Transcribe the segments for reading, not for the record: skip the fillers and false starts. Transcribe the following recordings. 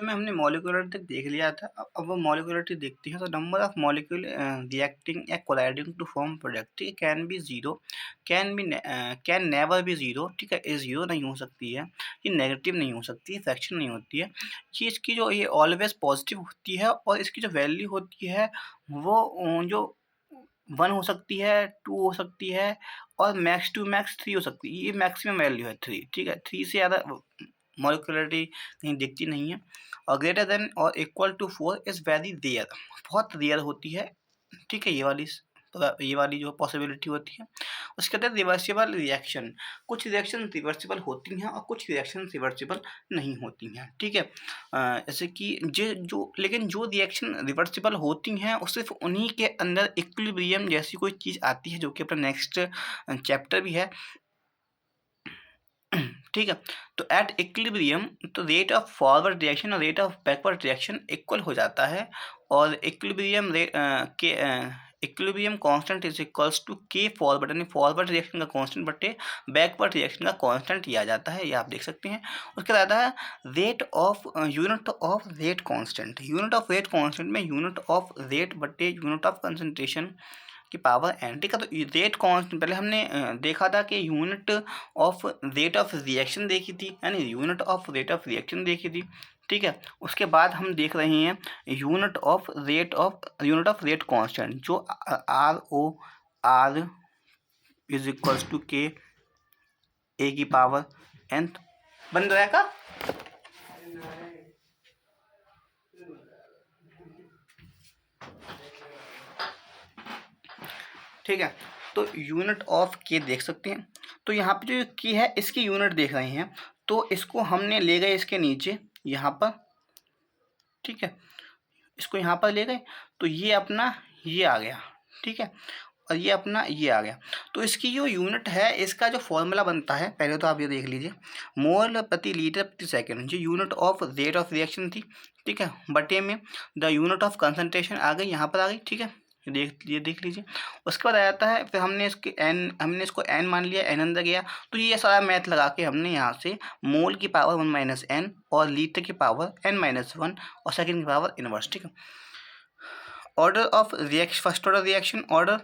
में हमने मॉलिक्यूलर तक देख लिया था। अब वो मॉलिक्युलरिटी देखते हैं। तो नंबर ऑफ मॉलिक्यूल रिएक्टिंग या कोलाइडिंग टू फॉर्म प्रोडक्ट, ठीक है, can be zero, can never be zero, ठीक है, ये जीरो नहीं हो सकती है, ये नेगेटिव नहीं हो सकती है, फ्रैक्शन नहीं होती है, ये इसकी जो ये ऑलवेज पॉजिटिव होती है और इसकी जो वैल्यू होती है वो जो 1 हो सकती है, 2 हो सकती है और मैक्स टू मैक्स 3 हो सकती है। ये मैक्सिमम वैल्यू है 3, ठीक है, 3 से ज़्यादा मॉलिक्युलरिटी कहीं दिखती नहीं है। और ग्रेटर देन और equal to 4 is very rare, बहुत रेयर होती है, ठीक है, ये वाली जो पॉसिबिलिटी होती है। उसके बाद रिवर्सिबल रिएक्शन, कुछ रिएक्शन रिवर्सिबल होती हैं और कुछ रिएक्शन रिवर्सिबल नहीं होती हैं, ठीक है। जैसे कि लेकिन जो रिएक्शन रिवर्सिबल होती हैं वो सिर्फ उन्हीं के अंदर इक्विलिब्रियम जैसी कोई चीज़ आती है, जो कि अपना नेक्स्ट चैप्टर भी है, ठीक है। तो एट इक्विलिब्रियम तो रेट ऑफ फॉरवर्ड रिएक्शन और rate of backward reaction equal हो जाता है और इक्विलिब्रियम के equilibrium constant is equals to K forward, यानी फॉरवर्ड रिएक्शन का कांस्टेंट बटे बैकवर्ड रिएक्शन का कांस्टेंट ये आ जाता है, ये आप देख सकते हैं। उसके बाद आता है rate of unit of rate constant, unit of rate constant में यूनिट ऑफ रेट बटे यूनिट ऑफ कंसंट्रेशन की पावर एन, ठीक है। तो रेट कांस्टेंट पहले हमने देखा था कि unit of rate of reaction देखी थी, यानी unit of rate of reaction देखी थी, ठीक है। उसके बाद हम देख रहे हैं यूनिट ऑफ रेट कांस्टेंट, जो R O R is equals to K A की पावर एन बन रहेगा। ठीक है, तो यूनिट ऑफ के देख सकते हैं। तो यहाँ पे जो की है इसकी यूनिट देख रहे हैं, तो इसको हमने ले गए इसके नीचे यहाँ पर, ठीक है, इसको यहाँ पर ले गए तो ये अपना ये आ गया, ठीक है, और ये अपना ये आ गया। तो इसकी जो यूनिट है, इसका जो फॉर्मूला बनता है, पहले तो आप ये देख लीजिए, मोल प्रति लीटर प्रति सेकंड, जो unit of rate of reaction थी, ठीक है, बटे में द यूनिट ऑफ कंसंट्रेशन आ गई, यहाँ पर आ गई, ठीक है, ये देख लीजिए। उसके बाद आ जाता है, फिर हमने इसको एन मान लिया, एन अंदर गया, तो ये सारा मैथ लगा के हमने यहाँ से मोल की पावर 1 माइनस एन और लीटर की पावर एन माइनस 1 और सेकेंड की पावर इनवर्स, ठीक है। Order of reaction, first order reaction order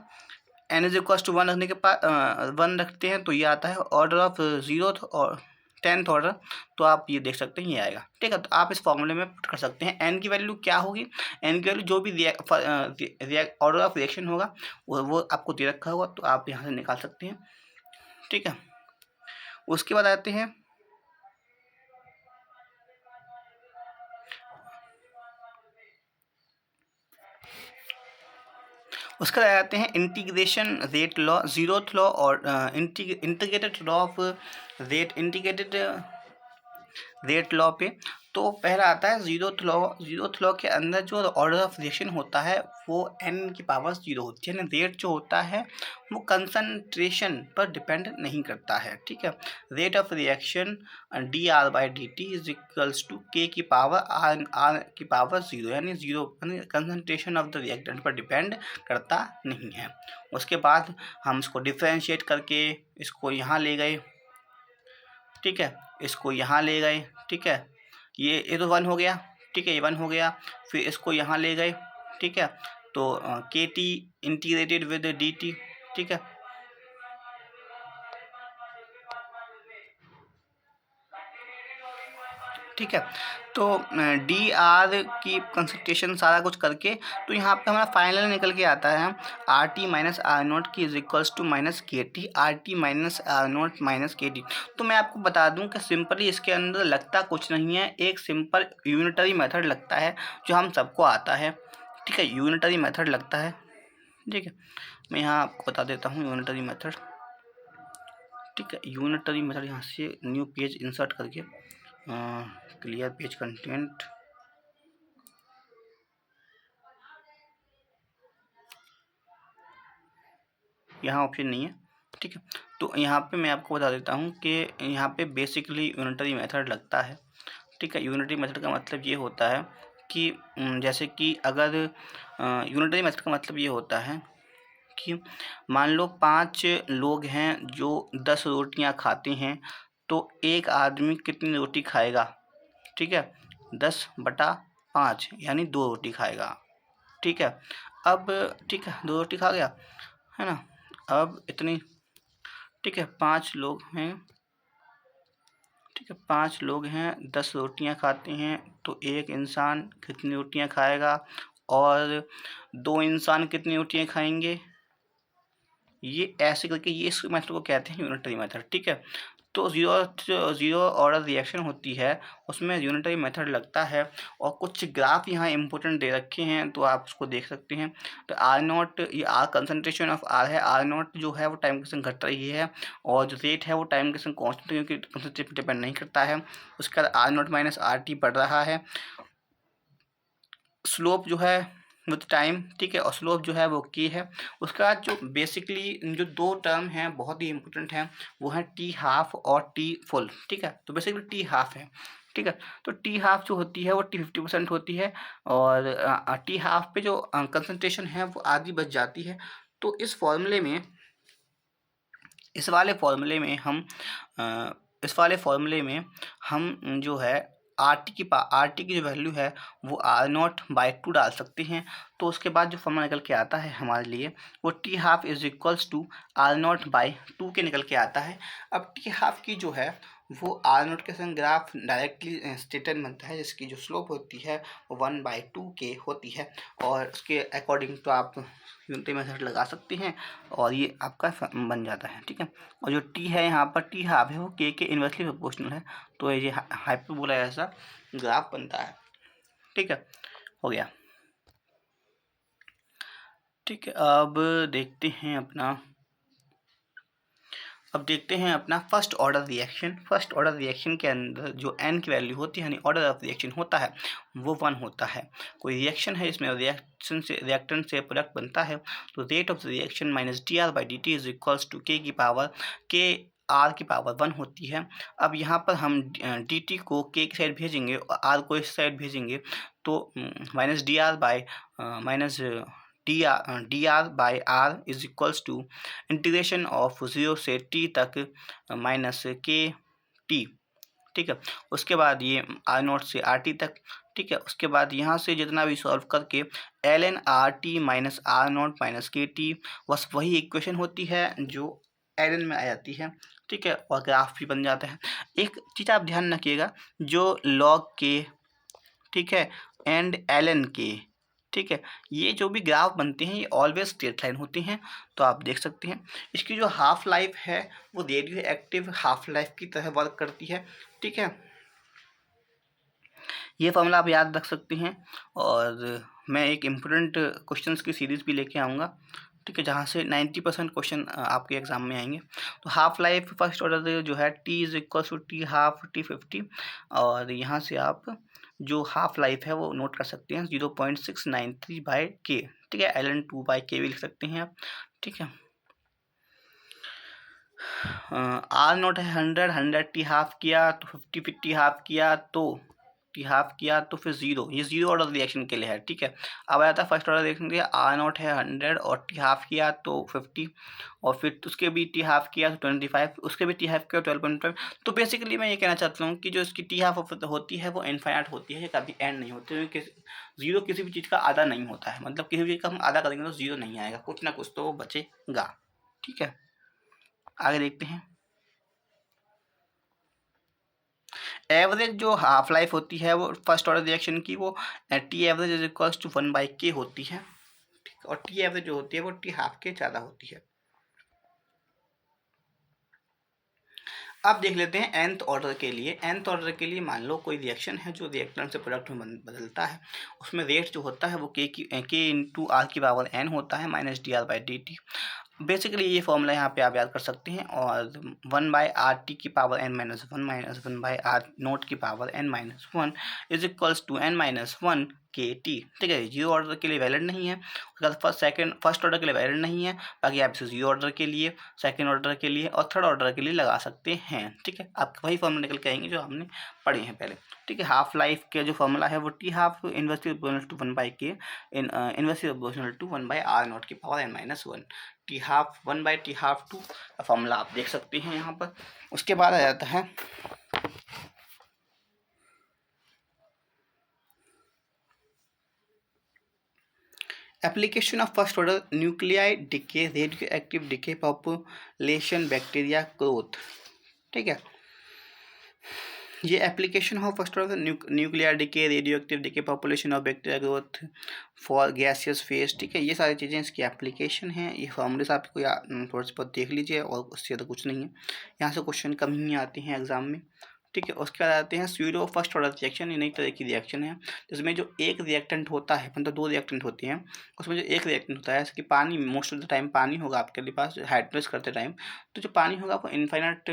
n is equal to 1 रखने के पास 1 रखते हैं तो ये आता है ऑर्डर ऑफ 0th और 10th ऑर्डर, तो आप ये देख सकते हैं ये आएगा, ठीक है। तो आप इस फॉर्मूले में पुट कर सकते हैं एन की वैल्यू क्या होगी, एन की वैल्यू जो भी ऑर्डर ऑफ रिएक्शन होगा वो आपको दे रखा होगा, तो आप यहाँ से निकाल सकते हैं, ठीक है। उसके बाद आते हैं उसके बाद आते हैं integration rate law, zeroth law और integrated law of rate, integrated rate law पे। तो पहला आता है जीरोथ लॉ के अंदर जो ऑर्डर ऑफ रिएक्शन होता है वो एन की पावर 0 होती है, यानी रेट जो होता है वो कंसंट्रेशन पर डिपेंड नहीं करता है, ठीक है। Rate of reaction D R by D T is equals to K की पावर आर की पावर 0, यानी 0 कंसंट्रेशन ऑफ द रिएक्टेंट पर डिपेंड करता नहीं है। उसके बाद हम इसको डिफ्रेंशिएट करके इसको यहाँ ले गए, ठीक है, इसको यहाँ ले गए, ठीक है, ये तो 1 हो गया, ठीक है, ये 1 हो गया, फिर इसको यहाँ ले गए, ठीक है, तो के T integrated with D T, ठीक है, ठीक है। तो डी आर की कंसंट्रेशन सारा कुछ करके तो यहाँ पे हमारा फाइनल निकल के आता है R T minus R naught की is equals to minus K T, R T minus R naught minus K T. तो मैं आपको बता दूं कि सिंपली इसके अंदर लगता कुछ नहीं है, एक सिंपल यूनिटरी मेथड लगता है जो हम सबको आता है, ठीक है, यूनिटरी मेथड लगता है, ठीक है। मैं यहाँ आपको बता देता हूँ यूनिटरी मेथड, ठीक है। यूनिटरी मेथड यहाँ से न्यू पेज इंसर्ट करके क्लियर पेज कंटेंट, यहाँ ऑप्शन नहीं है, ठीक है। तो यहाँ पे मैं आपको बता देता हूँ कि यहाँ पे बेसिकली यूनिटरी मेथड लगता है, ठीक है। यूनिटरी मेथड का मतलब ये होता है कि जैसे कि अगर यूनिटरी मेथड का मतलब ये होता है कि मान लो 5 लोग हैं जो 10 रोटियां खाते हैं, तो एक आदमी कितनी रोटी खाएगा, ठीक है, 10/5 यानी 2 रोटी खाएगा। ठीक है, अब ठीक है 2 रोटी खा गया है ना। अब इतनी ठीक है 5 लोग हैं, ठीक है 5 लोग हैं, 10 रोटियां खाते हैं, तो एक इंसान कितनी रोटियां खाएगा और 2 इंसान कितनी रोटियां खाएंगे। ये ऐसे करके ये इस मेथड को कहते हैं यूनिटरी मेथड। ठीक है, तो ज़ीरो ऑर्डर रिएक्शन होती है उसमें यूनिटरी मेथड लगता है। और कुछ ग्राफ यहाँ इंपॉर्टेंट दे रखे हैं तो आप उसको देख सकते हैं। तो R0, ये R कंसनट्रेशन ऑफ R है, R0 जो है वो टाइम के संग घट रही है और जो रेट है वो टाइम के संग कॉन्स्टेंट क्योंकि कंसनट्रेशन डिपेंड नहीं करता है। उसका R0 माइनस RT बढ़ रहा है। स्लोप जो है विद टाइम, ठीक है, और स्लोप जो है वो की है। उसका जो बेसिकली जो 2 टर्म हैं बहुत ही इंपॉर्टेंट हैं वो है टी हाफ और टी फुल। ठीक है, तो बेसिकली टी हाफ है। ठीक है, तो टी हाफ जो होती है वो टी 50% होती है और टी हाफ पे जो कंसनट्रेशन है वो आधी बच जाती है। तो इस फॉर्मूले में इस वाले फॉर्मूले में हम जो है आर टी की जो वैल्यू है वो R0/2 डाल सकते हैं। तो उसके बाद जो फॉर्मूला निकल के आता है हमारे लिए वो T half is equals to R0/2 के निकल के आता है। अब टी हाफ की जो है वो R0 के संग ग्राफ डायरेक्टली स्ट्रेटन बनता है जिसकी जो स्लोप होती है वो 1/2 के होती है और उसके अकॉर्डिंग तो आप यूनिटरी मेथड लगा सकते हैं और ये आपका बन जाता है। ठीक है, और जो टी है यहाँ पर टी हाफ है वो के इन्वर्सली प्रोपोर्शनल है तो ये हाइपरबोला ऐसा ग्राफ बनता है। ठीक है, हो गया। ठीक है, अब देखते हैं अपना first order reaction. First order reaction के अंदर जो एन की वैल्यू होती है यानी ऑर्डर ऑफ रिएक्शन होता है वो 1 होता है। कोई रिएक्शन है इसमें रिएक्टेंट से प्रोडक्ट बनता है तो rate of reaction minus dR/dt is equals to K R की पावर 1 होती है। अब यहाँ पर हम dt को के की साइड भेजेंगे और आर को इस साइड भेजेंगे तो minus dr/r is equals to integration of 0 से t तक माइनस के टी। ठीक है, उसके बाद ये R0 से RT तक। ठीक है, उसके बाद यहाँ से जितना भी सॉल्व करके ln RT minus R0 minus K T bus वही इक्वेशन होती है जो ln में आ जाती है। ठीक है, और ग्राफ भी बन जाता है। एक चीज़ आप ध्यान रखिएगा जो log के, ठीक है, एंड ln के, ठीक है, ये जो भी ग्राफ बनते हैं ये ऑलवेज स्ट्रेट लाइन होते हैं। तो आप देख सकते हैं इसकी जो हाफ लाइफ है वो रेडियो एक्टिव हाफ लाइफ की तरह वर्क करती है। ठीक है, ये फॉर्मूला आप याद रख सकते हैं और मैं एक इम्पोर्टेंट क्वेश्चंस की सीरीज़ भी लेके आऊँगा। ठीक है, जहाँ से 90% क्वेश्चन आपके एग्जाम में आएंगे। तो हाफ लाइफ फर्स्ट ऑर्डर जो है t is equal to T half T50 और यहाँ से आप जो हाफ लाइफ है वो नोट कर सकते हैं 0.693/k। ठीक है, ln2/k भी लिख सकते हैं आप। ठीक है, R0 है 100 टी हाफ किया तो 50 टी हाफ किया तो फिर 0, ये 0 ऑर्डर रिएक्शन के लिए है। ठीक है, अब आया था फर्स्ट ऑर्डर रिएक्शन के लिए R0 है 100 और टी हाफ किया तो 50 और फिर उसके भी टी हाफ किया तो 25, उसके भी टी हाफ किया 12.5। तो बेसिकली मैं ये कहना चाहता हूँ कि जो इसकी टी हाफ होती है वो इनफाइनाइट होती है, कभी एंड नहीं होती है क्योंकि 0 किसी भी चीज़ का आधा नहीं होता है। मतलब किसी भी चीज़ का हम आधा करेंगे तो 0 नहीं आएगा, कुछ ना कुछ तो वो बचेगा। ठीक है, आगे देखते हैं। एवरेज जो हाफ लाइफ होती है वो फर्स्ट ऑर्डर रिएक्शन की वो T average is equals to 1/k होती है। ठीक, और टी एवरेज जो होती है वो टी हाफ के ज़्यादा होती है। अब देख लेते हैं nth ऑर्डर के लिए। nth ऑर्डर के लिए मान लो कोई रिएक्शन है जो रिएक्टेंट से प्रोडक्ट में बदलता है, उसमें रेट जो होता है वो k इंटू आर की पावर n होता है माइनस dr/dt। बेसिकली ये फॉर्मूला यहाँ पे आप याद कर सकते हैं और 1/RT की power n minus 1 minus 1/R0 की power n minus 1 is equals to n minus 1 KT। ठीक है, 0 ऑर्डर के लिए वैलिड नहीं है, उसके बाद फर्स्ट ऑर्डर के लिए वैलिड नहीं है, बाकी आप इसे 0 ऑर्डर के लिए, सेकंड ऑर्डर के लिए और थर्ड ऑर्डर के लिए लगा सकते हैं। ठीक है, आप वही फॉर्मूला निकल के आएंगे जो हमने पढ़े हैं पहले। ठीक है, हाफ लाइफ का जो फॉर्मूला है वो T half inversely proportional to 1/k inversely proportional to 1/R0 की power n minus 1। T half 1/t half 2 का फॉर्मूला आप देख सकते हैं यहाँ पर। उसके बाद आ जाता है application of first order nuclei decay, radio active decay, population, bacteria growth. ठीक है, ये एप्लीकेशन हो first order nuclear decay, radio active decay, population of bacteria growth for gaseous phase. ठीक है, ये सारी चीज़ें इसकी एप्लीकेशन हैं। ये फॉर्मूले से आपको थोड़ा सा देख लीजिए और उससे ज़्यादा कुछ नहीं है। यहाँ से क्वेश्चन कम ही आते हैं एग्जाम में। ठीक है, उसके बाद आते हैं स्यूडो फर्स्ट ऑर्डर रिएक्शन। ये नई तरह की रिएक्शन है जिसमें जो एक रिएक्टेंट होता है, मतलब दो रिएक्टेंट होते हैं, उसमें जो एक रिएक्टेंट होता है, जैसे कि पानी, मोस्ट ऑफ द टाइम पानी होगा आपके पास हाइड्रेट करते टाइम, तो जो पानी होगा वो इनफाइनाइट,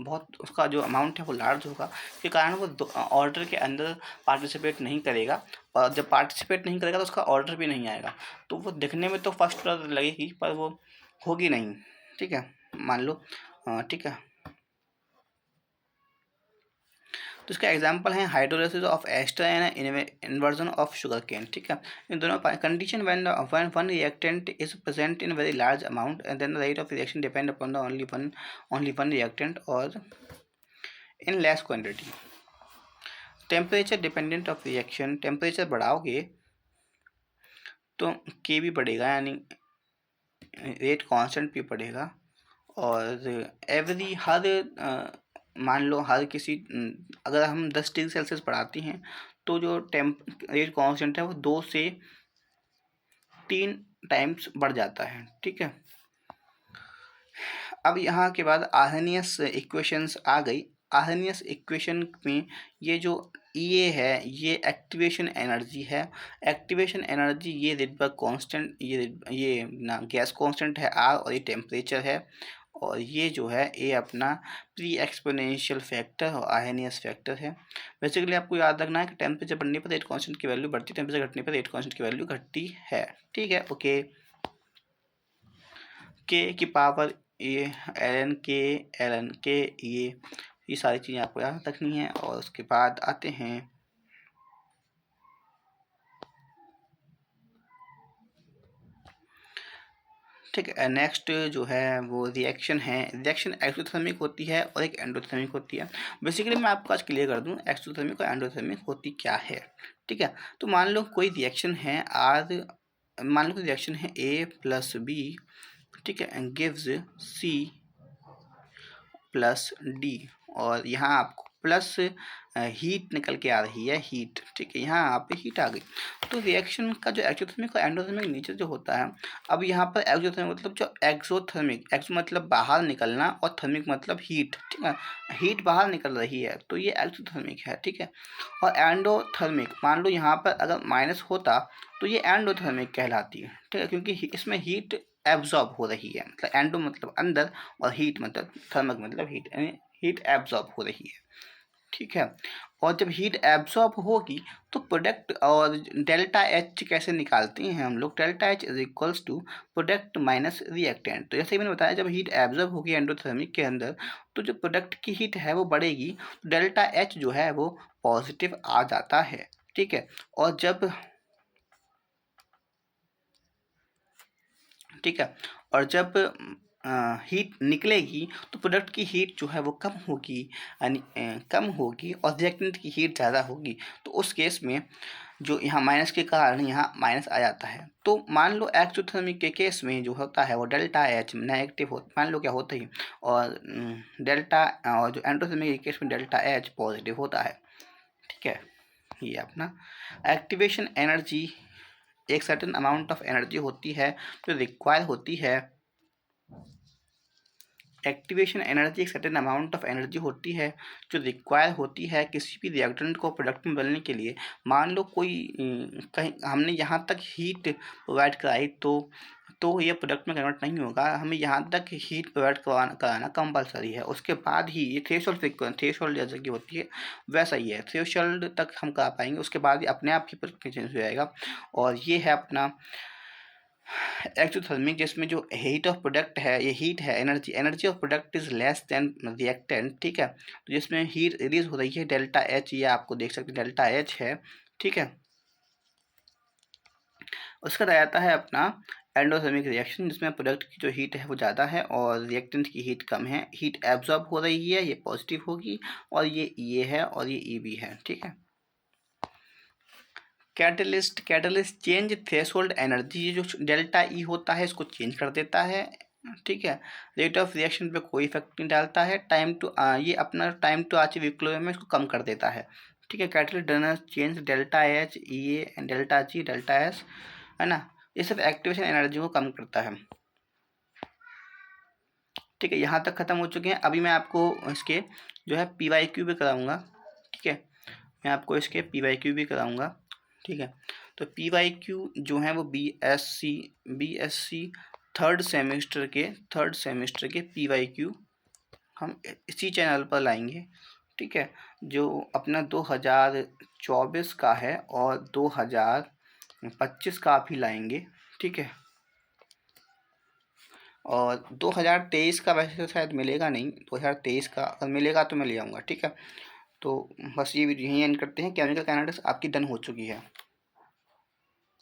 बहुत उसका जो अमाउंट है वो लार्ज होगा, के कारण वो ऑर्डर के अंदर पार्टिसिपेट नहीं करेगा, और जब पार्टिसिपेट नहीं करेगा तो उसका ऑर्डर भी नहीं आएगा। तो वो दिखने में तो फर्स्ट ऑर्डर लगेगी पर वो होगी नहीं। ठीक है, मान लो, ठीक है, तो इसका एग्जांपल है hydrolysis of ester and inversion of sugar cane. ठीक है, इन दोनों condition when one reactant is present in very large amount and then the rate of reaction depend upon the only one reactant और in less quantity. Temperature dependent of reaction, temperature बढ़ाओगे तो के भी बढ़ेगा, यानी रेट कांस्टेंट भी बढ़ेगा, और एवरी हर मान लो हर किसी, अगर हम 10 डिग्री सेल्सियस बढ़ाते हैं तो जो रेट कांस्टेंट है वो 2 से 3 टाइम्स बढ़ जाता है। ठीक है, अब यहाँ के बाद आर्हेनियस इक्वेशंस आ गई। आर्हेनियस इक्वेशन में ये जो ये है ये एक्टिवेशन एनर्जी है। एक्टिवेशन एनर्जी ये रेडबर्ग कांस्टेंट, ये ना गैस कांस्टेंट है आर, और ये टेम्परेचर है, और ये जो है ये अपना प्री एक्सपोनेंशियल फैक्टर और आर्हेनियस फैक्टर है। बेसिकली आपको याद रखना है कि टेम्परेचर बढ़ने पर रेट कांस्टेंट की वैल्यू बढ़ती है, टेम्परेचर घटने पर रेट कांस्टेंट की वैल्यू घटती है। ठीक है, ओके। के की पावर ये एल एन के ये सारी चीज़ें आपको याद रखनी है। और उसके बाद आते हैं ठीक है, नेक्स्ट जो है वो रिएक्शन है। रिएक्शन एक्सोथर्मिक होती है और एक एंडोथर्मिक होती है। बेसिकली मैं आपको आज क्लियर कर दूं एक्सोथर्मिक और एंडोथर्मिक होती क्या है। ठीक है, तो मान लो कोई रिएक्शन है आर, मान लो कोई रिएक्शन है ए प्लस बी, ठीक है, गिव्स सी प्लस डी, और यहाँ आपको प्लस हीट निकल के आ रही है, हीट। ठीक है, यहाँ आप पे हीट आ गई। तो रिएक्शन का जो एक्सोथर्मिक और एंडोथर्मिक नेचर जो होता है, अब यहाँ पर एक्सोथर्मिक मतलब जो एक्सोथर्मिक, एक्सो मतलब बाहर निकलना और थर्मिक मतलब हीट। ठीक है, हीट बाहर निकल रही है तो ये एक्सोथर्मिक है। ठीक है, और एंडोथर्मिक मान लो यहाँ पर अगर माइनस होता तो ये एंडोथर्मिक कहलाती है। ठीक है, क्योंकि इसमें हीट एब्जॉर्ब हो रही है, मतलब एंडो मतलब अंदर और हीट मतलब थर्मक मतलब हीट, यानी हीट एब्जॉर्ब हो रही है। ठीक है, और जब हीट एब्जॉर्ब होगी तो प्रोडक्ट, और डेल्टा एच कैसे निकालते हैं हम लोग, delta H is equals to product minus reactant. तो जैसे मैंने बताया जब हीट एब्जॉर्ब होगी एंडोथर्मिक के अंदर तो जो प्रोडक्ट की हीट है वो बढ़ेगी, तो डेल्टा एच जो है वो पॉजिटिव आ जाता है। ठीक है, और जब, ठीक है, और जब हीट निकलेगी तो प्रोडक्ट की हीट जो है वो कम होगी, यानी कम होगी, और रिएक्टेंट की हीट ज़्यादा होगी। तो उस केस में जो यहाँ माइनस के कारण यहाँ माइनस आ जाता है। तो मान लो एक्सोथर्मिक के केस में जो होता है वो डेल्टा एच नेगेटिव हो, मान लो क्या होता ही, और डेल्टा, और जो एंडोथर्मिक के केस में डेल्टा एच पॉजिटिव होता है। ठीक है, ये अपना एक्टिवेशन एनर्जी एक सर्टेन अमाउंट ऑफ एनर्जी होती है जो रिक्वायर होती है। एक्टिवेशन एनर्जी एक सर्टेन अमाउंट ऑफ एनर्जी होती है जो रिक्वायर होती है किसी भी रिएक्टेंट को प्रोडक्ट में बदलने के लिए। मान लो कोई कहीं हमने यहाँ तक हीट प्रोवाइड कराई तो ये प्रोडक्ट में कन्वर्ट नहीं होगा, हमें यहाँ तक हीट प्रोवाइड कराना कंपलसरी है। उसके बाद ही ये थ्रेशोल्ड जैसे कि होती है वैसा ही है, थ्रेशोल्ड तक हम करा पाएंगे, उसके बाद ही अपने आप ही प्रोडक्ट चेंज हो जाएगा। और ये है अपना एक्सोथर्मिक, जिसमें जो हीट ऑफ प्रोडक्ट है, ये हीट है energy of product is less than reactant. ठीक है, तो जिसमें हीट रिलीज हो रही है डेल्टा एच, ये आपको देख सकते हैं डेल्टा एच है। ठीक है, उसका रहता है अपना एंडोथर्मिक रिएक्शन जिसमें प्रोडक्ट की जो हीट है वो ज़्यादा है और रिएक्टेंट की हीट कम है। हीट एब्जॉर्ब हो रही है, ये पॉजिटिव होगी, और ये है और ये ई भी है। ठीक है, कैटलिस्ट चेंज थ्रेशोल्ड एनर्जी, ये जो डेल्टा ई होता है इसको चेंज कर देता है, ठीक है। रेट ऑफ रिएक्शन पे कोई इफेक्ट नहीं डालता है। ये अपना टाइम टू अचीव इक्विलिब्रियम में इसको कम कर देता है, ठीक है। Catalyst done change delta H E A delta G delta S, है ना, ये सब एक्टिवेशन एनर्जी को कम करता है, ठीक है। यहाँ तक खत्म हो चुके हैं। अभी मैं आपको इसके जो है पी वाई क्यू भी कराऊंगा, ठीक है। मैं आपको इसके पी वाई क्यू भी कराऊंगा, ठीक है। तो पी वाई क्यू जो है वो B S C third semester के पी वाई क्यू हम इसी चैनल पर लाएंगे, ठीक है। जो अपना 2024 का है और 2025 का भी लाएंगे, ठीक है। और 2023 का वैसे तो शायद मिलेगा नहीं, 2023 का अगर मिलेगा तो मैं ले आऊँगा, ठीक है। तो बस ये वीडियो यहीं एंड करते हैं। केमिकल काइनेटिक्स आपकी डन हो चुकी है।